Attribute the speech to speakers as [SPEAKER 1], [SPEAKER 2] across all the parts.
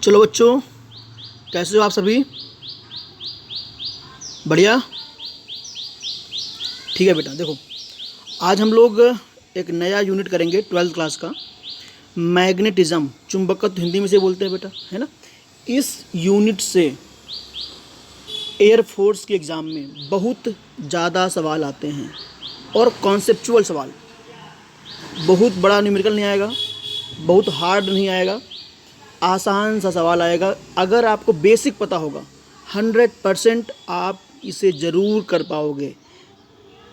[SPEAKER 1] चलो बच्चों, कैसे हो आप सभी? बढ़िया। ठीक है बेटा, देखो आज हम लोग एक नया यूनिट करेंगे 12th क्लास का। मैग्नेटिज्म, चुंबकत्व हिंदी में से बोलते हैं बेटा, है ना। इस यूनिट से एयरफोर्स के एग्ज़ाम में बहुत ज़्यादा सवाल आते हैं और कॉन्सेप्चुअल सवाल। बहुत बड़ा न्यूमेरिकल नहीं आएगा, बहुत हार्ड नहीं आएगा, आसान सा सवाल आएगा। अगर आपको बेसिक पता होगा 100% आप इसे ज़रूर कर पाओगे।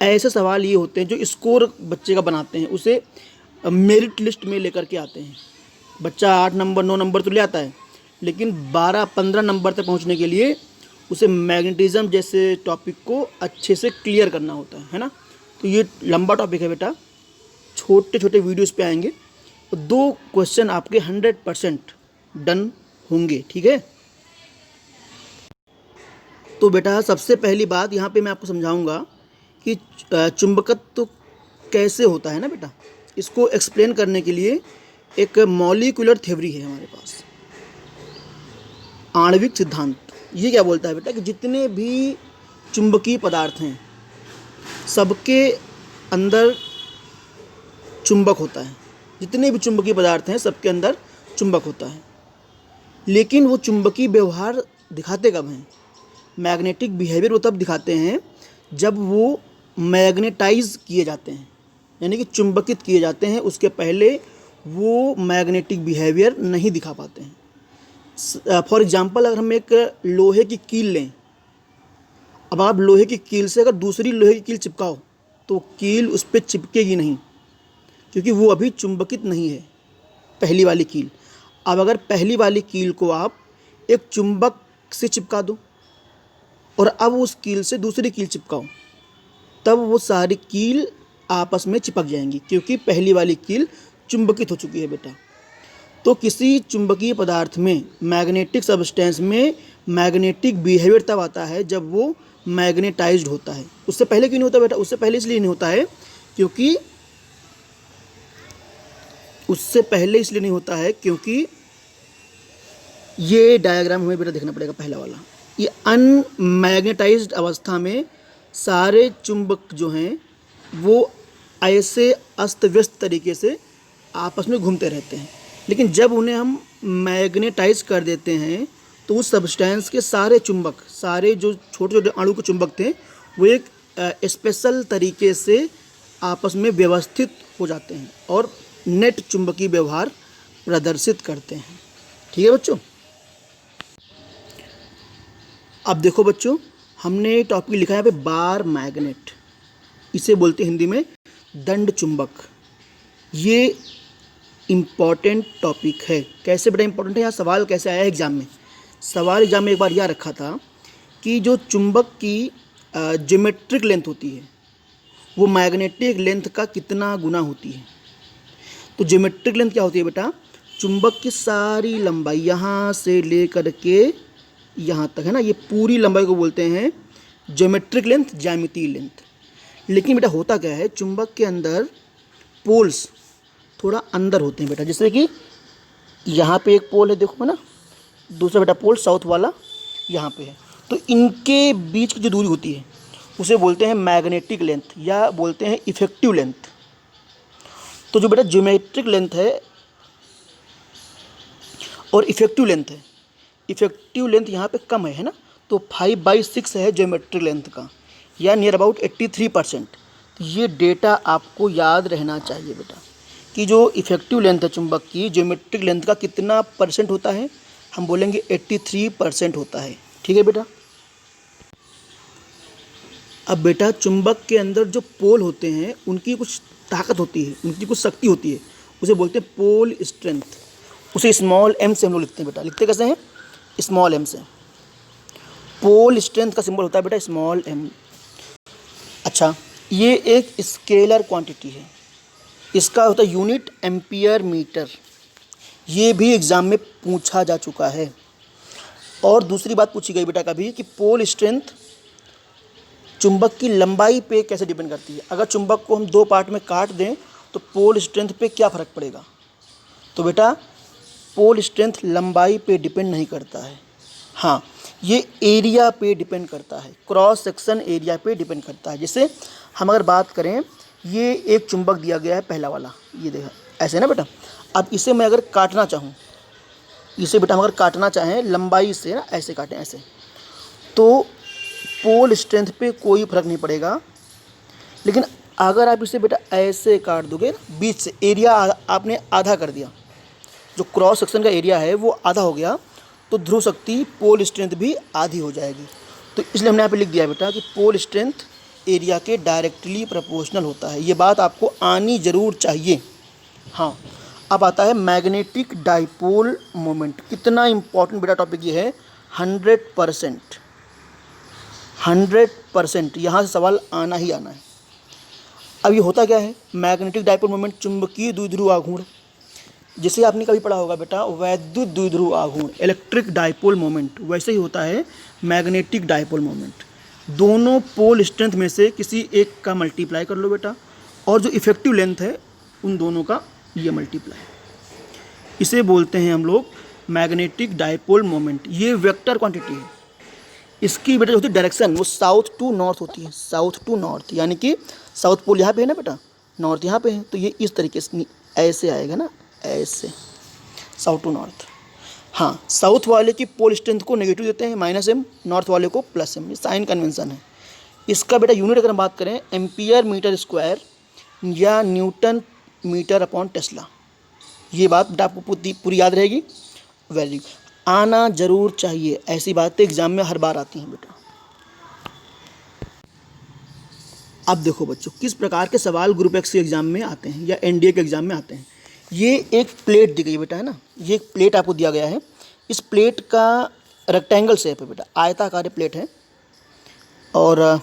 [SPEAKER 1] ऐसे सवाल ये होते हैं जो स्कोर बच्चे का बनाते हैं, उसे मेरिट लिस्ट में लेकर के आते हैं। बच्चा 8 नंबर 9 नंबर तो ले आता है, लेकिन 12-15 नंबर तक पहुंचने के लिए उसे मैग्नेटिज्म जैसे टॉपिक को अच्छे से क्लियर करना होता है ना। तो ये लंबा टॉपिक है बेटा, छोटे छोटे वीडियोस पे आएंगे तो 2 क्वेश्चन आपके 100% डन होंगे, ठीक है। तो बेटा सबसे पहली बात यहाँ पे मैं आपको समझाऊंगा कि चुंबकत्व कैसे होता है ना बेटा। इसको एक्सप्लेन करने के लिए एक मॉलिक्यूलर थ्योरी है हमारे पास, आणविक सिद्धांत। ये क्या बोलता है बेटा कि जितने भी चुंबकीय पदार्थ हैं सबके अंदर चुंबक होता है। जितने भी चुंबकीय पदार्थ हैं सबके अंदर चुंबक होता है, लेकिन वो चुंबकीय व्यवहार दिखाते कब हैं? मैग्नेटिक बिहेवियर वो तब दिखाते हैं जब वो मैग्नेटाइज किए जाते हैं, यानी कि चुंबकित किए जाते हैं। उसके पहले वो मैग्नेटिक बिहेवियर नहीं दिखा पाते हैं। फॉर एग्जांपल, अगर हम एक लोहे की कील लें, अब आप लोहे की कील से अगर दूसरी लोहे की कील चिपकाओ तो कील उस पर चिपकेगी नहीं, क्योंकि वो अभी चुंबकित नहीं है, पहली वाली कील। अब अगर पहली वाली कील को आप एक चुंबक से चिपका दो और अब उस कील से दूसरी कील चिपकाओ, तब वो सारी कील आपस में चिपक जाएंगी, क्योंकि पहली वाली कील चुंबकित हो चुकी है बेटा। तो किसी चुंबकीय पदार्थ में, मैग्नेटिक सब्सटेंस में मैग्नेटिक बिहेवियर तब आता है जब वो मैग्नेटाइज्ड होता है। उससे पहले क्यों नहीं होता बेटा? उससे पहले इसलिए नहीं होता है क्योंकि ये डायग्राम हमें बेटा देखना पड़ेगा, पहला वाला। ये अनमैग्नेटाइज्ड अवस्था में सारे चुंबक जो हैं वो ऐसे अस्त व्यस्त तरीके से आपस में घूमते रहते हैं, लेकिन जब उन्हें हम मैग्नेटाइज कर देते हैं तो उस सब्सटेंस के सारे चुंबक, सारे जो छोटे छोटे अणु के चुंबक थे, वो एक स्पेशल तरीके से आपस में व्यवस्थित हो जाते हैं और नेट चुंबकीय व्यवहार प्रदर्शित करते हैं। ठीक है बच्चों। अब देखो बच्चों, हमने टॉपिक लिखा है यहाँ पे बार मैग्नेट, इसे बोलते हैं हिंदी में दंड चुंबक। ये इम्पॉर्टेंट टॉपिक है। कैसे बेटा इम्पॉर्टेंट है? यहाँ सवाल कैसे आया है एग्जाम में? सवाल एग्जाम में एक बार यह रखा था कि जो चुंबक की ज्योमेट्रिक लेंथ होती है वो मैग्नेटिक लेंथ का कितना गुना होती है। तो ज्योमेट्रिक लेंथ क्या होती है बेटा? चुंबक की सारी लंबाई यहाँ से लेकर के यहाँ तक, है ना, ये पूरी लंबाई को बोलते हैं ज्योमेट्रिक लेंथ, ज्यामितीय लेंथ। लेकिन बेटा होता क्या है, चुंबक के अंदर पोल्स थोड़ा अंदर होते हैं बेटा। जैसे कि यहाँ पे एक पोल है, देखो है ना, दूसरा बेटा पोल साउथ वाला यहाँ पे है। तो इनके बीच की जो दूरी होती है उसे बोलते हैं मैग्नेटिक लेंथ, या बोलते हैं इफेक्टिव लेंथ। तो जो बेटा ज्योमेट्रिक लेंथ है और इफेक्टिव लेंथ है, इफेक्टिव लेंथ यहाँ पे कम है ना, तो 5/6 है ज्योमेट्रिक लेंथ का, या नियर अबाउट 83%। तो ये डेटा आपको याद रहना चाहिए बेटा कि जो इफेक्टिव लेंथ है चुंबक की, ज्योमेट्रिक लेंथ का कितना परसेंट होता है? हम बोलेंगे 83% होता है। ठीक है बेटा। अब बेटा चुंबक के अंदर जो पोल होते हैं उनकी कुछ ताकत होती है, उनकी कुछ शक्ति होती है, उसे बोलते हैं पोल स्ट्रेंथ। उसे स्मॉल m से हम लोग लिखते हैं बेटा। लिखते कैसे हैं? स्मॉल m से। पोल स्ट्रेंथ का सिंबल होता है बेटा स्मॉल m। अच्छा, ये एक स्केलर क्वांटिटी है, इसका होता है यूनिट एम्पियर मीटर। ये भी एग्ज़ाम में पूछा जा चुका है। और दूसरी बात पूछी गई बेटा कभी कि पोल स्ट्रेंथ चुंबक की लंबाई पे कैसे डिपेंड करती है। अगर चुंबक को हम 2 पार्ट में काट दें तो पोल स्ट्रेंथ पे क्या फ़र्क पड़ेगा? तो बेटा पोल स्ट्रेंथ लंबाई पे डिपेंड नहीं करता है। हाँ, ये एरिया पे डिपेंड करता है, क्रॉस सेक्शन एरिया पे डिपेंड करता है। जैसे हम अगर बात करें, ये एक चुंबक दिया गया है पहला वाला, ये देखा ऐसे ना बेटा। अब इसे मैं अगर काटना चाहूँ, इसे बेटा हम अगर काटना चाहें लंबाई से ना, ऐसे काटें ऐसे, तो पोल स्ट्रेंथ पे कोई फर्क नहीं पड़ेगा। लेकिन अगर आप इसे बेटा ऐसे काट दोगे बीच से, एरिया आपने आधा कर दिया, जो क्रॉस सेक्शन का एरिया है वो आधा हो गया, तो ध्रुव शक्ति पोल स्ट्रेंथ भी आधी हो जाएगी। तो इसलिए हमने यहाँ पे लिख दिया बेटा कि पोल स्ट्रेंथ एरिया के डायरेक्टली प्रोपोर्शनल होता है। ये बात आपको आनी ज़रूर चाहिए। हाँ, अब आता है मैग्नेटिक डाइपोल मोमेंट। कितना इम्पोर्टेंट बेटा टॉपिक ये है, 100%, 100% यहाँ से सवाल आना ही आना है। अब ये होता क्या है, मैग्नेटिक डाइपोल मोमेंट चुंबकीय द्विध्रुव आघूर्ण, जिसे आपने कभी पढ़ा होगा बेटा वैद्युत द्विध्रुव आघूर्ण, इलेक्ट्रिक डाइपोल मोमेंट, वैसे ही होता है मैग्नेटिक डाइपोल मोमेंट। दोनों पोल स्ट्रेंथ में से किसी एक का मल्टीप्लाई कर लो बेटा, और जो इफेक्टिव लेंथ है उन दोनों का ये मल्टीप्लाई, इसे बोलते हैं हम लोग मैग्नेटिक डाइपोल मोमेंट। ये वेक्टर क्वांटिटी है। इसकी बेटा जो होती है डायरेक्शन, वो साउथ टू नॉर्थ होती है, साउथ टू नॉर्थ, यानी कि साउथ पोल यहाँ पे है ना बेटा, नॉर्थ यहाँ पे है, तो ये इस तरीके से ऐसे आएगा ना, ऐसे साउथ टू नॉर्थ। हाँ, साउथ वाले की पोल स्ट्रेंथ को नेगेटिव देते हैं -m, नॉर्थ वाले को +m, ये साइन कन्वेंशन है। इसका बेटा यूनिट अगर हम बात करें, एम्पियर मीटर स्क्वायर या न्यूटन मीटर अपॉन टेस्ला। ये बात बेटा आपको पूरी याद रहेगी, वैल्यू आना जरूर चाहिए। ऐसी बातें एग्जाम में हर बार आती हैं बेटा। अब देखो बच्चों, किस प्रकार के सवाल ग्रुप एक्स के एग्जाम में आते हैं या एनडीए के एग्जाम में आते हैं। ये एक प्लेट दी गई है बेटा, है ना, ये एक प्लेट आपको दिया गया है। इस प्लेट का रेक्टेंगल शेप है बेटा, आयताकार प्लेट है, और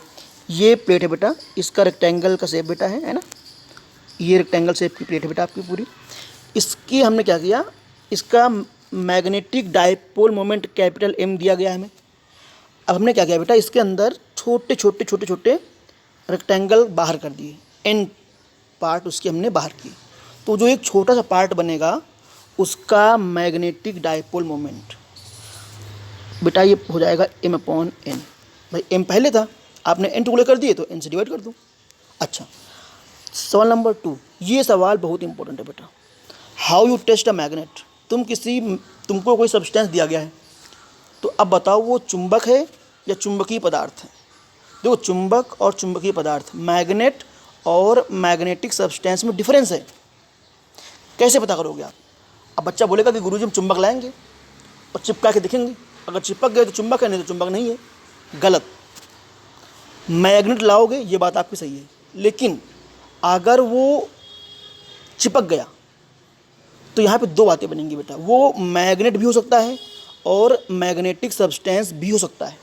[SPEAKER 1] ये प्लेट है बेटा, इसका रेक्टेंगल का शेप बेटा है ना, ये रेक्टेंगल शेप की प्लेट है बेटा आपकी पूरी। इसकी हमने क्या किया, इसका magnetic dipole moment capital M दिया गया है हमें। अब हमने क्या किया बेटा, इसके अंदर छोटे छोटे छोटे छोटे रेक्टेंगल बाहर कर दिए, एन पार्ट उसके हमने बाहर किए, तो जो एक छोटा सा पार्ट बनेगा उसका मैग्नेटिक डाइपोल मोमेंट बेटा ये हो जाएगा m/n। भाई m पहले था, आपने n टुकड़े कर दिए तो n से डिवाइड कर दो। अच्छा, सवाल नंबर 2, ये सवाल बहुत इंपॉर्टेंट है बेटा। How you test a magnet. तुमको कोई सब्सटेंस दिया गया है, तो अब बताओ वो चुंबक है या चुंबकीय पदार्थ है। देखो, चुंबक और चुंबकीय पदार्थ, मैग्नेट और मैग्नेटिक सब्सटेंस में डिफरेंस है। कैसे पता करोगे आप। अब बच्चा बोलेगा कि गुरुजी हम चुंबक लाएंगे और चिपका के देखेंगे, अगर चिपक गए तो चुंबक है, नहीं तो चुंबक नहीं है। गलत। मैग्नेट लाओगे, ये बात आपकी सही है, लेकिन अगर वो चिपक गया तो यहाँ पे दो बातें बनेंगी बेटा, वो मैग्नेट भी हो सकता है और मैग्नेटिक सब्सटेंस भी हो सकता है।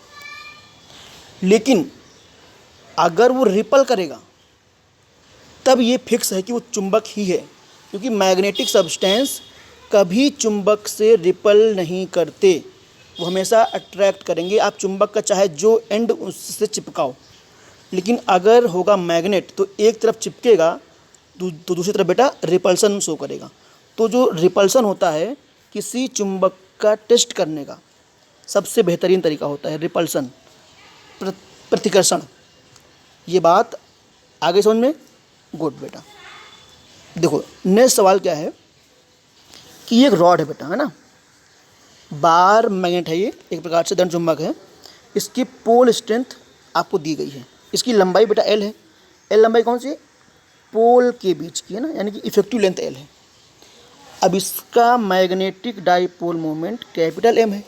[SPEAKER 1] लेकिन अगर वो रिपल करेगा तब ये फिक्स है कि वो चुंबक ही है, क्योंकि मैग्नेटिक सब्सटेंस कभी चुंबक से रिपल नहीं करते, वो हमेशा अट्रैक्ट करेंगे। आप चुंबक का चाहे जो एंड उससे चिपकाओ, लेकिन अगर होगा मैग्नेट तो एक तरफ चिपकेगा तो दूसरी तरफ बेटा रिपल्सन शो करेगा। तो जो रिपल्सन होता है किसी चुंबक का टेस्ट करने का सबसे बेहतरीन तरीका होता है रिपल्सन, प्रतिकर्षण। ये बात आगे समझ में। गुड बेटा। देखो नेक्स्ट सवाल क्या है कि ये एक रॉड है बेटा, है ना, बार मैग्नेट है, ये एक प्रकार से दंड चुंबक है। इसकी पोल स्ट्रेंथ आपको दी गई है, इसकी लंबाई बेटा L है। L लंबाई कौन सी है, पोल के बीच की है ना, यानी कि इफेक्टिव लेंथ L है। अब इसका magnetic dipole moment capital M है।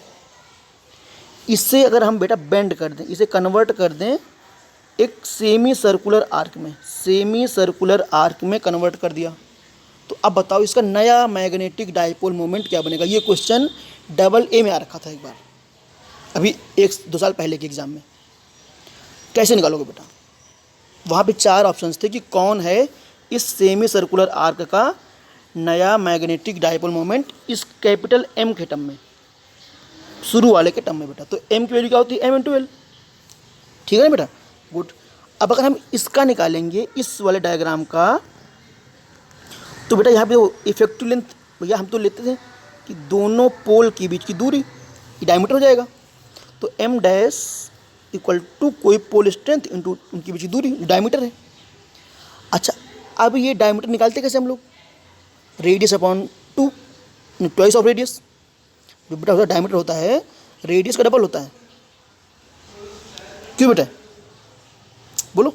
[SPEAKER 1] इससे अगर हम बेटा बेंड कर दें, इसे कन्वर्ट कर दें एक सेमी सर्कुलर आर्क में, सेमी सर्कुलर आर्क में कन्वर्ट कर दिया, तो अब बताओ इसका नया मैग्नेटिक डाइपोल मोमेंट क्या बनेगा। ये क्वेश्चन AA में आ रखा था एक बार, अभी 1-2 साल पहले के एग्जाम में। कैसे निकालोगे बेटा, वहाँ पे 4 ऑप्शंस थे कि कौन है इस सेमी सर्कुलर आर्क का नया मैग्नेटिक डाइपोल मोमेंट इस कैपिटल M के टर्म में, शुरू वाले के टर्म में बेटा। तो M की वैल्यू क्या होती है, M×L, ठीक है ना बेटा। गुड। अब अगर हम इसका निकालेंगे, इस वाले डायग्राम का, तो बेटा यहाँ पे इफेक्टिव लेंथ भैया हम तो लेते थे कि दोनों पोल के बीच की दूरी, ये डायमीटर हो जाएगा। तो m डैश इक्वल टू कोई पोल स्ट्रेंथ इंटू उनकी बीच की दूरी, डायमीटर है। अच्छा, अब ये डायमीटर निकालते कैसे हम लोग? Radius upon 2, twice of radius. जो बेटा होता है डायमीटर होता है रेडियस का डबल होता है। क्यों बेटा? बोलो।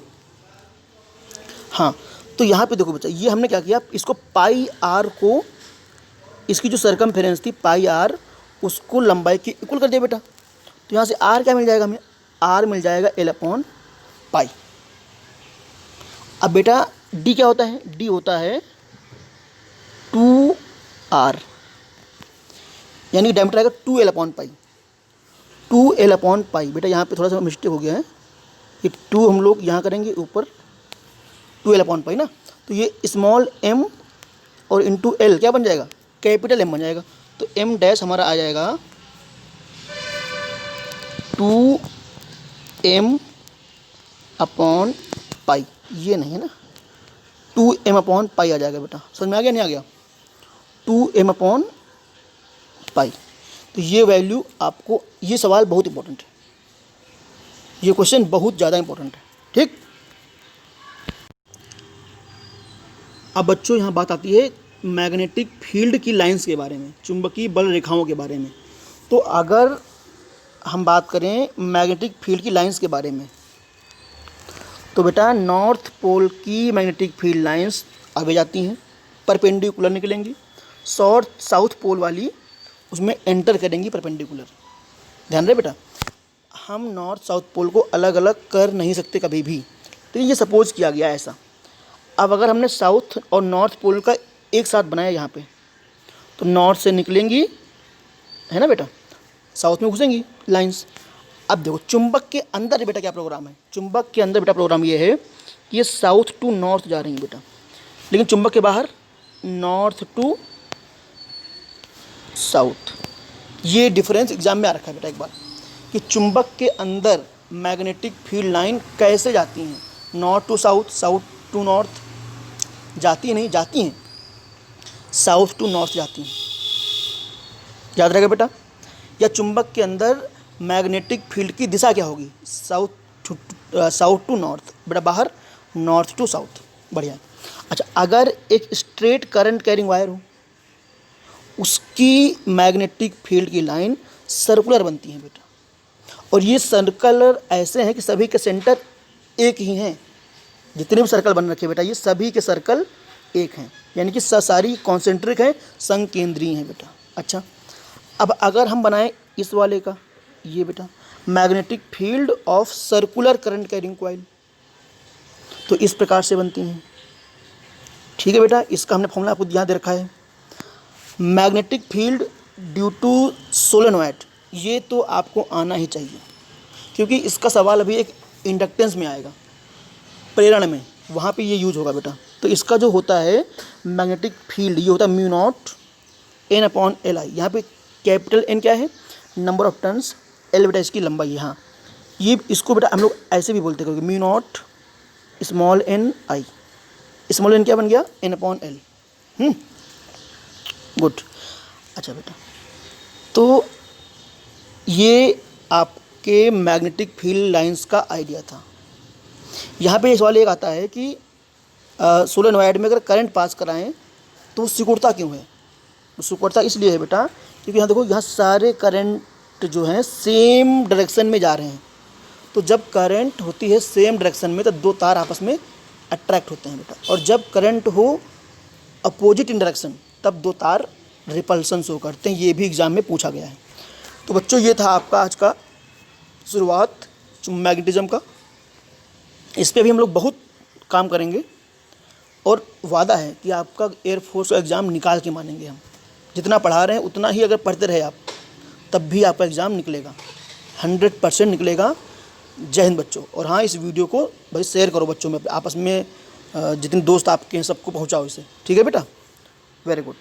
[SPEAKER 1] हाँ, तो यहाँ पे देखो बच्चा, ये हमने क्या किया, इसको पाई आर को, इसकी जो सरकमफेरेंस थी पाई आर, उसको लंबाई के इक्वल कर दिया बेटा। तो यहाँ से आर क्या मिल जाएगा हमें? आर मिल जाएगा एल अपॉन पाई। अब बेटा डी क्या होता है? डी होता है 2r, यानी डायमीटर आएगा 2l upon pi. 2l upon pi बेटा, यहाँ पे थोड़ा सा मिस्टेक हो गया है, ये 2 हम लोग यहाँ करेंगे ऊपर 2l अपॉन पाई ना, तो ये स्मॉल m और इंटू l क्या बन जाएगा? कैपिटल M बन जाएगा। तो m डैश हमारा आ जाएगा 2m अपॉन पाई, ये नहीं है ना, 2m अपॉन पाई आ जाएगा बेटा। समझ में आ गया नहीं आ गया? 2m upon pi. तो ये वैल्यू आपको, ये सवाल बहुत इंपॉर्टेंट है, ये क्वेश्चन बहुत ज़्यादा इंपॉर्टेंट है, ठीक। अब बच्चों यहाँ बात आती है मैग्नेटिक फील्ड की लाइंस के बारे में, चुंबकीय बल रेखाओं के बारे में। तो अगर हम बात करें मैग्नेटिक फील्ड की लाइंस के बारे में, तो बेटा नॉर्थ पोल की मैग्नेटिक फील्ड लाइंस आगे जाती हैं, परपेंडिकुलर निकलेंगी। साउथ पोल वाली उसमें एंटर करेंगी परपेंडिकुलर। ध्यान रहे बेटा, हम नॉर्थ साउथ पोल को अलग अलग कर नहीं सकते कभी भी, तो ये सपोज किया गया ऐसा। अब अगर हमने साउथ और नॉर्थ पोल का एक साथ बनाया यहाँ पे, तो नॉर्थ से निकलेंगी, है ना बेटा, साउथ में घुसेंगी लाइंस। अब देखो चुंबक के अंदर बेटा क्या प्रोग्राम है? चुंबक के अंदर बेटा प्रोग्राम ये है कि ये साउथ टू नॉर्थ जा रही है बेटा, लेकिन चुंबक के बाहर नॉर्थ टू साउथ। ये डिफरेंस एग्जाम में आ रखा है बेटा एक बार, कि चुंबक के अंदर मैग्नेटिक फील्ड लाइन कैसे जाती हैं, north to south, south to north जाती नहीं, जाती हैं साउथ टू नॉर्थ जाती हैं, याद रहेगा बेटा। या चुंबक के अंदर मैग्नेटिक फील्ड की दिशा क्या होगी? साउथ टू नॉर्थ बेटा, बाहर नॉर्थ टू साउथ, बढ़िया। अच्छा, अगर एक स्ट्रेट करंट कैरिंग वायर हो, उसकी मैग्नेटिक फील्ड की लाइन सर्कुलर बनती है बेटा, और ये सर्कुलर ऐसे हैं कि सभी के सेंटर एक ही हैं। जितने भी सर्कल बन रखे बेटा, ये सभी के सर्कल एक हैं, यानी कि सारी कॉन्सेंट्रिक हैं, संकेंद्रीय हैं बेटा। अच्छा, अब अगर हम बनाएं इस वाले का, ये बेटा magnetic field of circular current carrying coil, तो इस प्रकार से बनती हैं, ठीक है बेटा। इसका हमने फॉर्मूला आपको यहाँ दे रखा है। Magnetic field due to solenoid, ये तो आपको आना ही चाहिए, क्योंकि इसका सवाल अभी एक इंडक्टेंस में आएगा, प्रेरण में, वहाँ पे ये यूज होगा बेटा। तो इसका जो होता है मैग्नेटिक फील्ड, ये होता है mu not an upon L I. यहाँ पे कैपिटल एन क्या है? नंबर ऑफ टर्न्स, एल बेटा इसकी लंबाई। हाँ, ये इसको बेटा हम लोग ऐसे भी बोलते हैं, mu naught small n I. Small n क्या बन गया? N upon l. गुड। अच्छा बेटा, तो ये आपके मैग्नेटिक फील्ड लाइंस का आइडिया था। यहाँ पे सवाल एक आता है कि सोलेनॉइड में अगर करंट पास कराएं तो वो सिकुड़ता क्यों है? सिकुड़ता इसलिए है बेटा, क्योंकि यहाँ देखो, यहाँ सारे करंट जो हैं सेम डायरेक्शन में जा रहे हैं। तो जब करंट होती है सेम डायरेक्शन में, तो दो तार आपस में अट्रैक्ट होते हैं बेटा, और जब करंट हो अपोजिट इन डायरेक्शन, तब दो तार रिपल्सन शो करते हैं। ये भी एग्जाम में पूछा गया है। तो बच्चों, ये था आपका आज का शुरुआत मैग्नेटिज्म का। इस पर भी हम लोग बहुत काम करेंगे, और वादा है कि आपका एयरफोर्स का एग्ज़ाम निकाल के मानेंगे हम। जितना पढ़ा रहे हैं उतना ही अगर पढ़ते रहे आप, तब भी आपका एग्ज़ाम निकलेगा, 100% निकलेगा। जय हिंद बच्चों। और हाँ, इस वीडियो को भाई शेयर करो बच्चों में, आपस में जितने दोस्त आपके हैं सबको पहुँचाओ इसे, ठीक है बेटा। Very good.